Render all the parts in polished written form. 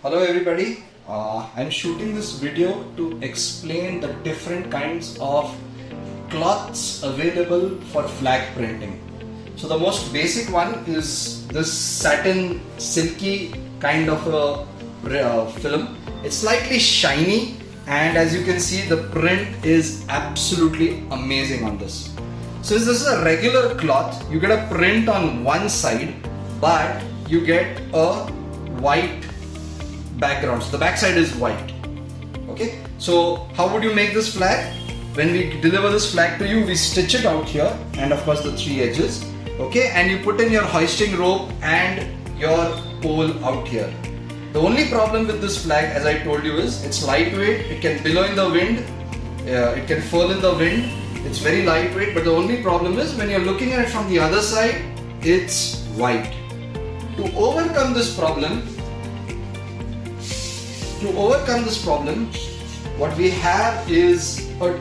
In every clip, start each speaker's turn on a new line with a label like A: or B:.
A: Hello everybody, I'm shooting this video to explain the different kinds of cloths available for flag printing. So the most basic one is this satin silky kind of a film. It's slightly shiny, and as you can see the print is absolutely amazing on this. So this is a regular cloth, you get a print on one side but you get a white background, so the back side is white. Okay, so how would you make this flag? When we deliver this flag to you, we stitch it out here and of course the three edges. Okay, and you put in your hoisting rope and your pole out here. The only problem with this flag, as I told you, is it's lightweight, it can billow in the wind, it can furl in the wind, it's very lightweight, but the only problem is when you're looking at it from the other side, it's white. To overcome this problem, what we have is what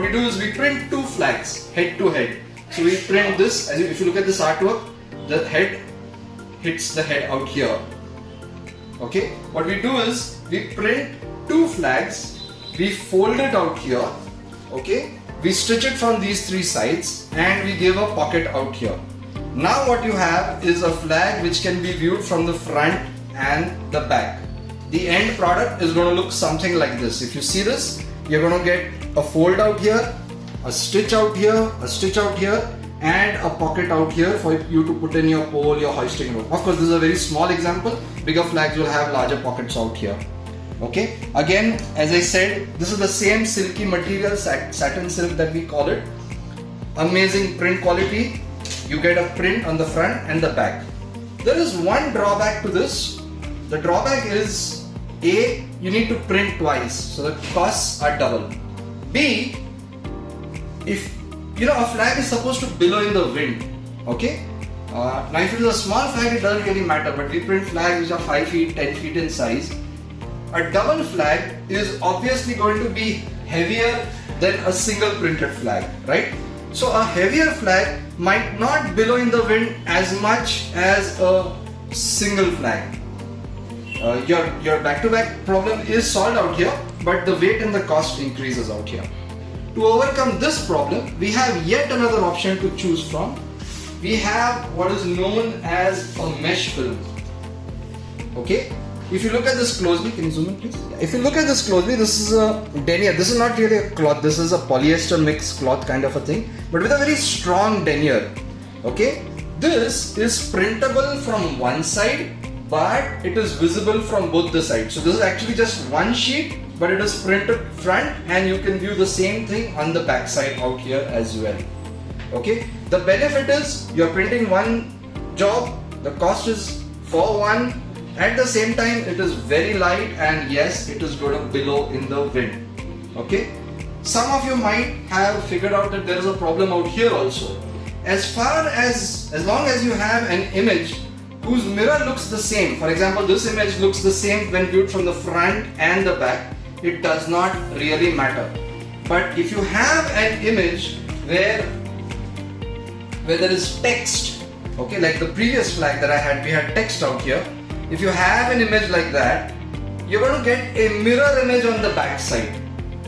A: we do is we print two flags head to head. So we print this, if you look at this artwork, the head hits the head out here. Okay, what we do is we print two flags, we fold it out here, okay, we stitch it from these three sides and we give a pocket out here. Now what you have is a flag which can be viewed from the front and the back. The end product is going to look something like this. If you see this, you're going to get a fold out here, a stitch out here, a stitch out here, and a pocket out here for you to put in your pole, your hoisting rope. Of course, this is a very small example. Bigger flags will have larger pockets out here. Okay. Again, as I said, this is the same silky material, satin silk that we call it. Amazing print quality. You get a print on the front and the back. There is one drawback to this. The drawback is A, you need to print twice, so the costs are double. B, if a flag is supposed to billow in the wind, okay? Now if it is a small flag, it doesn't really matter, but we print flags which are 5 feet, 10 feet in size. A double flag is obviously going to be heavier than a single printed flag, right? So a heavier flag might not billow in the wind as much as a single flag. Your back-to-back problem is solved out here, but the weight and the cost increases out here. To overcome this problem, we have yet another option to choose from. We have what is known as a mesh film. Okay, if you look at this closely, can you zoom in please? If you look at this closely, this is a denier. This is not really a cloth, this is a polyester mixed cloth kind of a thing, but with a very strong denier. Okay, this is printable from one side, but it is visible from both the sides. So this is actually just one sheet, but it is printed front and you can view the same thing on the back side out here as well. Okay, the benefit is you're printing one job, the cost is for one, at the same time it is very light, and yes, it is going to billow in the wind. Okay, some of you might have figured out that there is a problem out here also. As long as you have an image whose mirror looks the same, for example this image looks the same when viewed from the front and the back, it does not really matter. But if you have an image where there is text, okay, like the previous flag that I had, we had text out here. If you have an image like that, you're going to get a mirror image on the back side.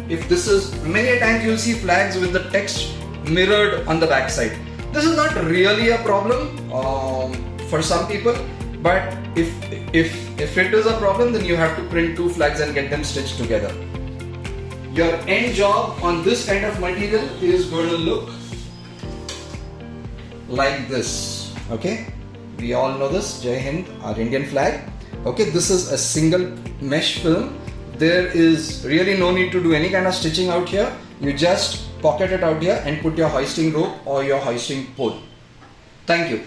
A: If this is, many times you'll see flags with the text mirrored on the back side. This is not really a problem for some people, but if it is a problem, then you have to print two flags and get them stitched together. Your end job on this kind of material is going to look like this. Okay, we all know this, Jai Hind, our Indian flag. Okay, this is a single mesh film. There is really no need to do any kind of stitching out here. You just pocket it out here and put your hoisting rope or your hoisting pole. Thank you.